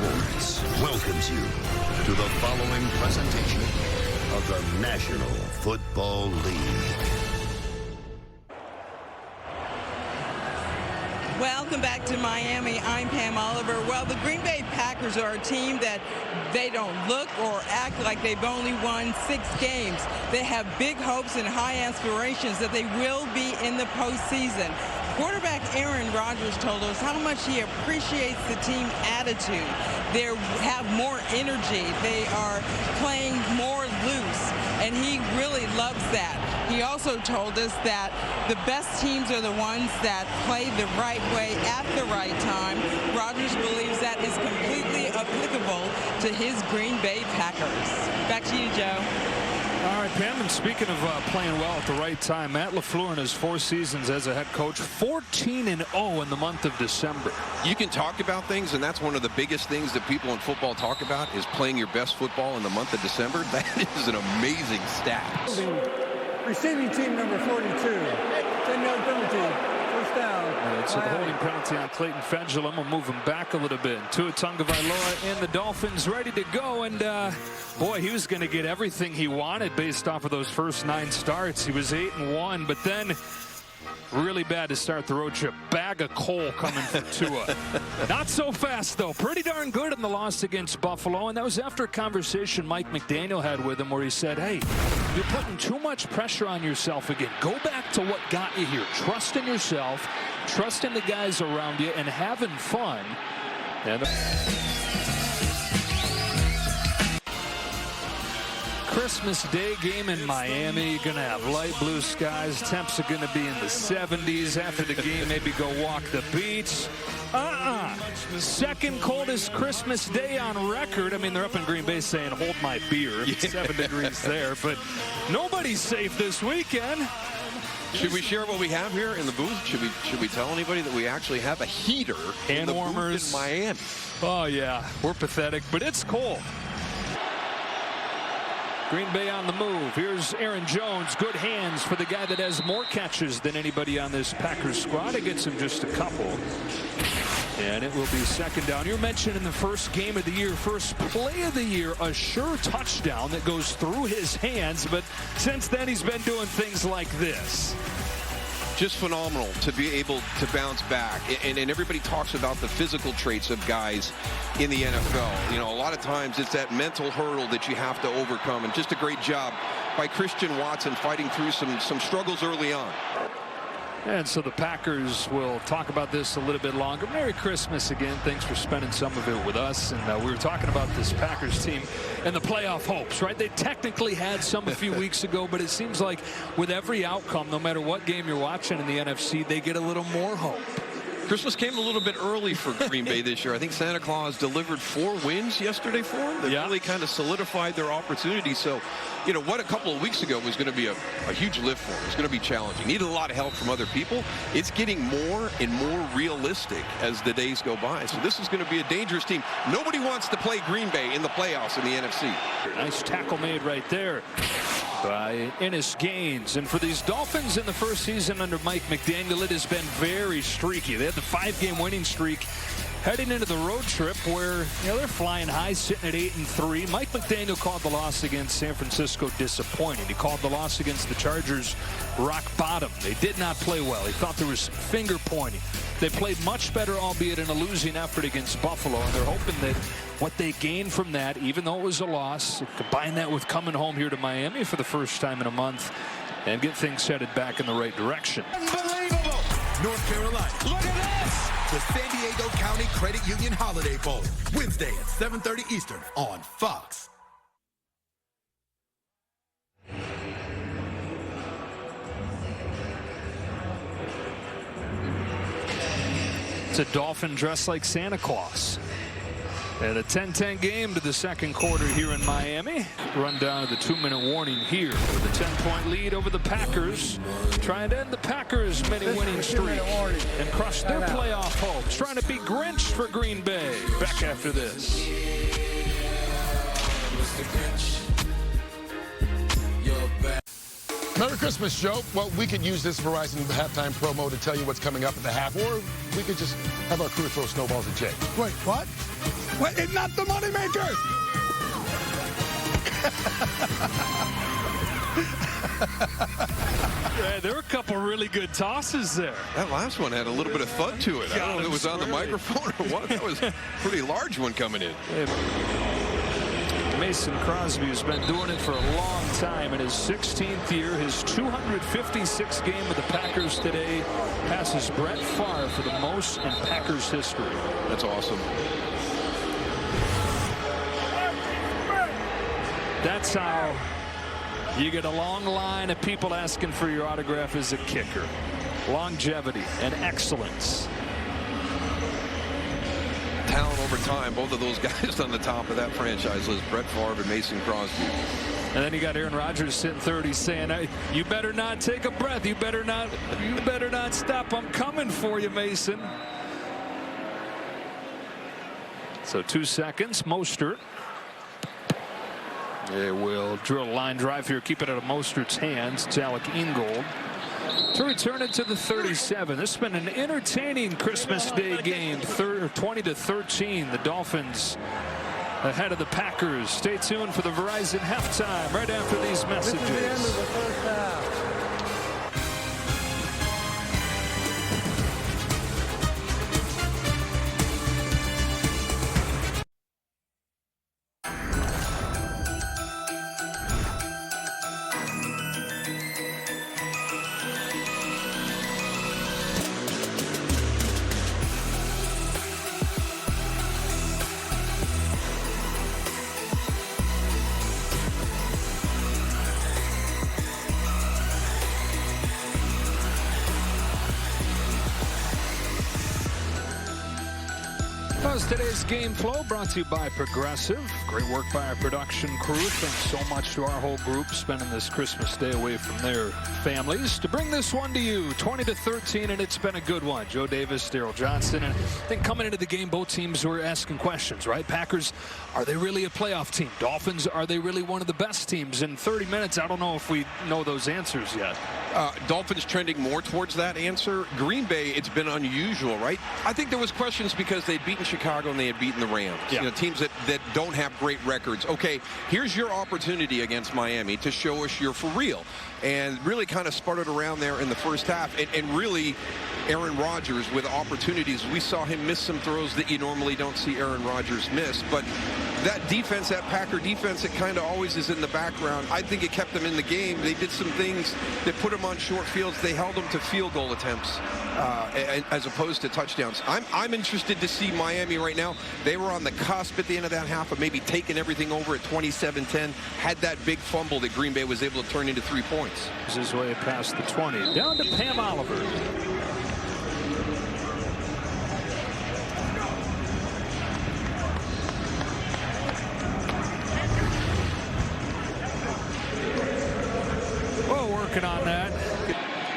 Sports welcomes you to the following presentation of the National Football League. Welcome back to Miami. I'm Pam Oliver. Well, the Green Bay Packers are a team that they don't look or act like they've only won 6 games. They have big hopes and high aspirations that they will be in the postseason. Quarterback Aaron Rodgers told us how much he appreciates the team attitude. They have more energy. They are playing more loose, and he really loves that. He also told us that the best teams are the ones that play the right way at the right time. Rodgers believes that is completely applicable to his Green Bay Packers. Back to you, Joe. All right, Pam, and speaking of playing well at the right time, Matt LaFleur in his 4 seasons as a head coach, 14-0 in the month of December. You can talk about things, and that's one of the biggest things that people in football talk about is playing your best football in the month of December. That is an amazing stat. Receiving team number 42. 10-yard penalty. First down. It's a holding penalty on Clayton Fedulum. We'll move him back a little bit. Tua Tagovailoa and the Dolphins ready to go. And, boy, he was going to get everything he wanted based off of those first 9 starts. He was 8-1, but then really bad to start the road trip. Bag of coal coming for Tua. Not so fast, though. Pretty darn good in the loss against Buffalo. And that was after a conversation Mike McDaniel had with him where he said, hey, you're putting too much pressure on yourself again. Go back to what got you here. Trust in yourself, trust in the guys around you, and having fun. And Christmas Day game in Miami. You're going to have light blue skies. Temps are going to be in the 70s. After the game, maybe go walk the beach. Second coldest Christmas Day on record. I mean, they're up in Green Bay saying, hold my beer. Yeah. 7 degrees there. But nobody's safe this weekend. Should we share what we have here in the booth? Should we tell anybody that we actually have a heater in the booth in Miami? Oh, yeah. We're pathetic, but it's cold. Green Bay on the move. Here's Aaron Jones. Good hands for the guy that has more catches than anybody on this Packers squad. It gets him just a couple. And it will be second down. You mentioned in the first game of the year, first play of the year, a sure touchdown that goes through his hands. But since then, he's been doing things like this. Just phenomenal to be able to bounce back. And everybody talks about the physical traits of guys in the NFL. You know, a lot of times it's that mental hurdle that you have to overcome. And just a great job by Christian Watson fighting through some struggles early on. And so the Packers will talk about this a little bit longer. Merry Christmas again. Thanks for spending some of it with us. And we were talking about this Packers team and the playoff hopes, right? They technically had some a few weeks ago, but it seems like with every outcome, no matter what game you're watching in the NFC, they get a little more hope. Christmas came a little bit early for Green Bay this year. I think Santa Claus delivered 4 wins yesterday for them. They really kind of solidified their opportunity. So, you know, what a couple of weeks ago was going to be a huge lift for them. It's going to be challenging. Needed a lot of help from other people. It's getting more and more realistic as the days go by. So this is going to be a dangerous team. Nobody wants to play Green Bay in the playoffs in the NFC. Nice tackle made right there by Ennis Gaines. And for these Dolphins in the first season under Mike McDaniel, it has been very streaky. They had the 5-game winning streak heading into the road trip where, you know, they're flying high, sitting at 8-3. Mike McDaniel called the loss against San Francisco disappointing. He called the loss against the Chargers rock bottom. They did not play well. He thought there was finger pointing. They played much better, albeit in a losing effort against Buffalo, and they're hoping that what they gained from that, even though it was a loss, combine that with coming home here to Miami for the first time in a month and get things headed back in the right direction. Unbelievable! North Carolina. Look at this! The San Diego County Credit Union Holiday Bowl. Wednesday at 7:30 Eastern on Fox. It's a Dolphin dressed like Santa Claus. And a 10-10 game to the second quarter here in Miami. Run down to the 2-minute warning here with a 10-point lead over the Packers. Trying to end the Packers' many-winning streak and crush their playoff hopes. Trying to be Grinch for Green Bay. Back after this. Merry Christmas, Joe. Well, we could use this Verizon halftime promo to tell you what's coming up at the half, or we could just have our crew throw snowballs at Jay. Wait, what? Wait, it's not the moneymaker! Yeah, there were a couple really good tosses there. That last one had a little bit of thud to it. I don't know if it was on the microphone or what. That was a pretty large one coming in. Mason Crosby has been doing it for a long time. In his 16th year, his 256th game with the Packers today passes Brett Favre for the most in Packers history. That's awesome. That's how you get a long line of people asking for your autograph as a kicker. Longevity and excellence. Talent over time, both of those guys on the top of that franchise list, Brett Favre and Mason Crosby. And then you got Aaron Rodgers sitting third. He's saying, hey, you better not take a breath. You better not stop. I'm coming for you, Mason. So 2 seconds. Mostert. They will drill a line drive here, keep it out of Mostert's hands. It's Alec Ingold to return it to the 37. This has been an entertaining Christmas Day game. 20-13. The Dolphins ahead of the Packers. Stay tuned for the Verizon halftime right after these messages. This is the end of the first half. Today's game flow brought to you by Progressive. Great work by our production crew. Thanks so much to our whole group spending this Christmas Day away from their families to bring this one to you. 20-13, and it's been a good one. Joe Davis, Daryl Johnson, and I think coming into the game, both teams were asking questions, right? Packers, are they really a playoff team? Dolphins, are they really one of the best teams? In 30 minutes, I don't know if we know those answers yet. Dolphins trending more towards that answer. Green Bay, it's been unusual, right? I think there was questions because they'd beaten Chicago and they had beaten the Rams. Yeah. You know, teams that don't have great records. Okay, here's your opportunity against Miami to show us you're for real. And really kind of sputtered around there in the first half. And really, Aaron Rodgers with opportunities. We saw him miss some throws that you normally don't see Aaron Rodgers miss. But that defense, that Packer defense, it kind of always is in the background. I think it kept them in the game. They did some things that put them on short fields. They held them to field goal attempts as opposed to touchdowns. I'm interested to see Miami right now. They were on the cusp at the end of that half of maybe taking everything over at 27-10. Had that big fumble that Green Bay was able to turn into 3 points. His way past the 20. Down to Pam Oliver. Working on that.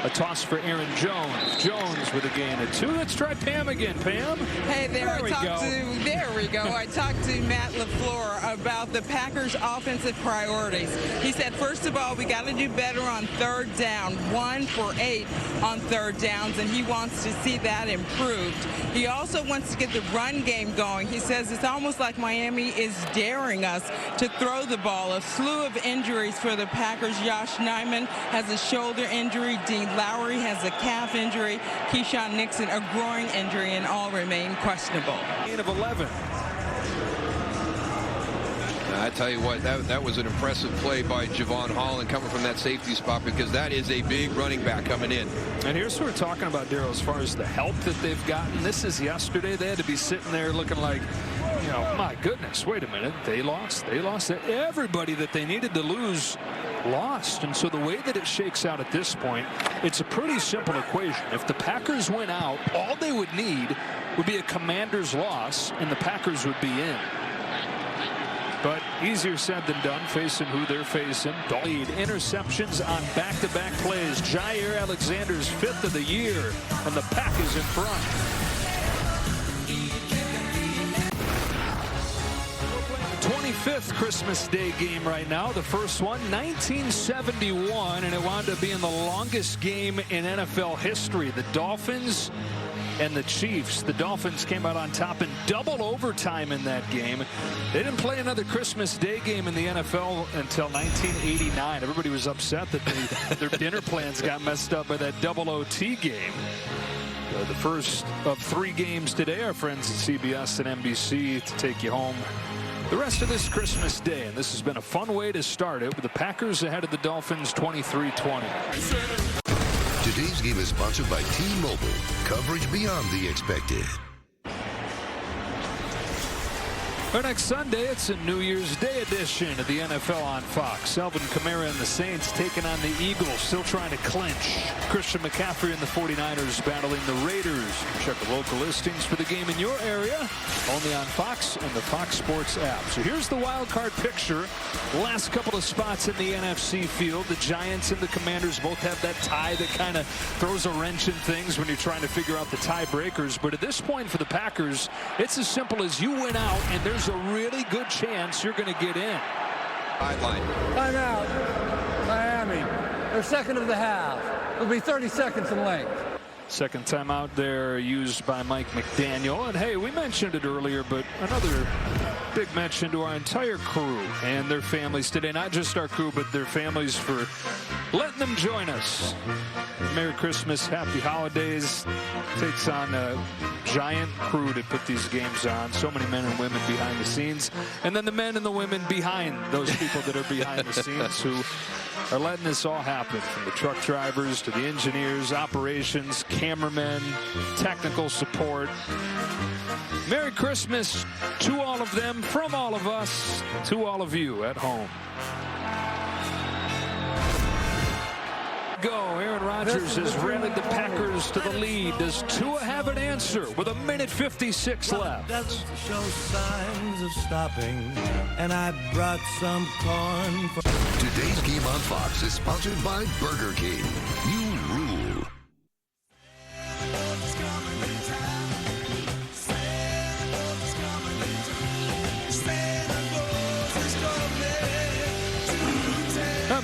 A toss for Aaron Jones. Jones with a gain of 2. Let's try Pam again. Pam? Hey, there we go. I talked to Matt LaFleur about the Packers' offensive priorities. He said, first of all, we got to do better on third down. 1 for 8 on third downs, and he wants to see that improved. He also wants to get the run game going. He says it's almost like Miami is daring us to throw the ball. A slew of injuries for the Packers. Josh Nijman has a shoulder injury. Dean Lowry has a calf injury. Keyshawn Nixon a groin injury, and all remain questionable. Gain of 11. I tell you what, that was an impressive play by Javon Holland coming from that safety spot, because that is a big running back coming in. And here's what we're talking about, Daryl, as far as the help that they've gotten. This is yesterday. They had to be sitting there looking like, you know, my goodness, wait a minute. They lost. Everybody that they needed to lose lost. And so the way that it shakes out at this point, it's a pretty simple equation. If the Packers went out, all they would need would be a Commanders loss, and the Packers would be in. But easier said than done, facing who they're facing. Lead interceptions on back-to-back plays. Jair Alexander's 5th of the year, and the Pack is in front. 24 fifth Christmas Day game right now. The first one, 1971, and it wound up being the longest game in NFL history. The Dolphins and the Chiefs. The Dolphins came out on top in double overtime in that game. They didn't play another Christmas Day game in the NFL until 1989. Everybody was upset that their dinner plans got messed up by that double OT game. The first of 3 games today. Our friends at CBS and NBC to take you home the rest of this Christmas Day. And this has been a fun way to start it with the Packers ahead of the Dolphins 23-20. Today's game is sponsored by T-Mobile. Coverage beyond the expected. For next Sunday, it's a New Year's Day edition of the NFL on Fox. Alvin Kamara and the Saints taking on the Eagles, still trying to clinch. Christian McCaffrey and the 49ers battling the Raiders. Check the local listings for the game in your area, only on Fox and the Fox Sports app. So here's the wild card picture. Last couple of spots in the NFC field. The Giants and the Commanders both have that tie that kind of throws a wrench in things when you're trying to figure out the tiebreakers. But at this point for the Packers, it's as simple as you win out and there's a really good chance you're going to get in. Timeout. Miami. They're second of the half. It'll be 30 seconds in length. Second timeout there used by Mike McDaniel. And hey, we mentioned it earlier, but another big mention to our entire crew and their families today. Not just our crew, but their families for letting them join us. Merry Christmas, Happy Holidays. Takes on a giant crew to put these games on. So many men and women behind the scenes. And then the men and the women behind those people that are behind the scenes who are letting this all happen. From the truck drivers to the engineers, operations, cameramen, technical support. Merry Christmas to all of them, from all of us, to all of you at home. Go. Aaron Rodgers has rallied the Packers to the lead. Does Tua have an answer with 1:56 left? Doesn't show signs of stopping, and I brought some corn for Today's game on Fox is sponsored by Burger King. You rule.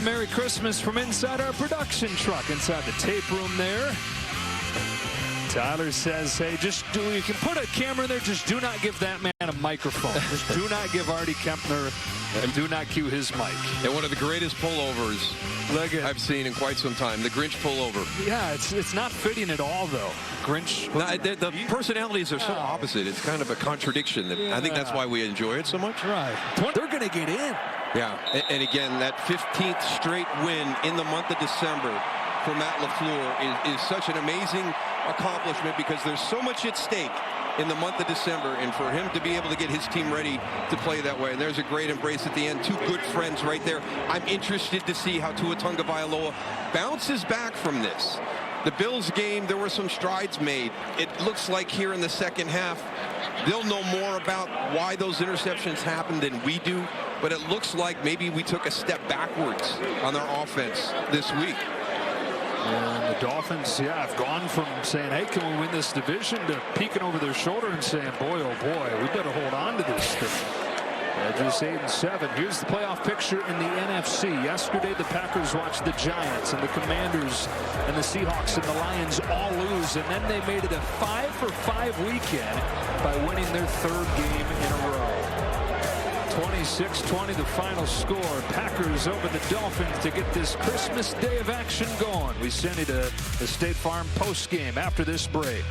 Merry Christmas from inside our production truck, inside the tape room there. Tyler says, hey, you can put a camera in there, just do not give that man a microphone. Just do not give Artie Kempner, and do not cue his mic. And one of the greatest pullovers I've seen in quite some time, the Grinch pullover. Yeah, it's not fitting at all, though. Grinch. No, the personalities are so opposite. It's kind of a contradiction. I think that's why we enjoy it so much. Right. They're going to get in. Yeah, and again, that 15th straight win in the month of December for Matt LaFleur is such an amazing accomplishment because there's so much at stake in the month of December, and for him to be able to get his team ready to play that way. And there's a great embrace at the end. 2 good friends right there. I'm interested to see how Tua Tagovailoa bounces back from this. The Bills game, there were some strides made. It looks like here in the second half, they'll know more about why those interceptions happened than we do, but it looks like maybe we took a step backwards on their offense this week. And the Dolphins, have gone from saying, hey, can we win this division, to peeking over their shoulder and saying, boy, oh boy, we better hold on to this thing. Just 8-7. Here's the playoff picture in the NFC. Yesterday, the Packers watched the Giants and the Commanders and the Seahawks and the Lions all lose, and then they made it a 5-for-5 weekend by winning their 3rd game in a row. 26-20 the final score. Packers over the Dolphins to get this Christmas Day of action going. We send you to the State Farm post game after this break.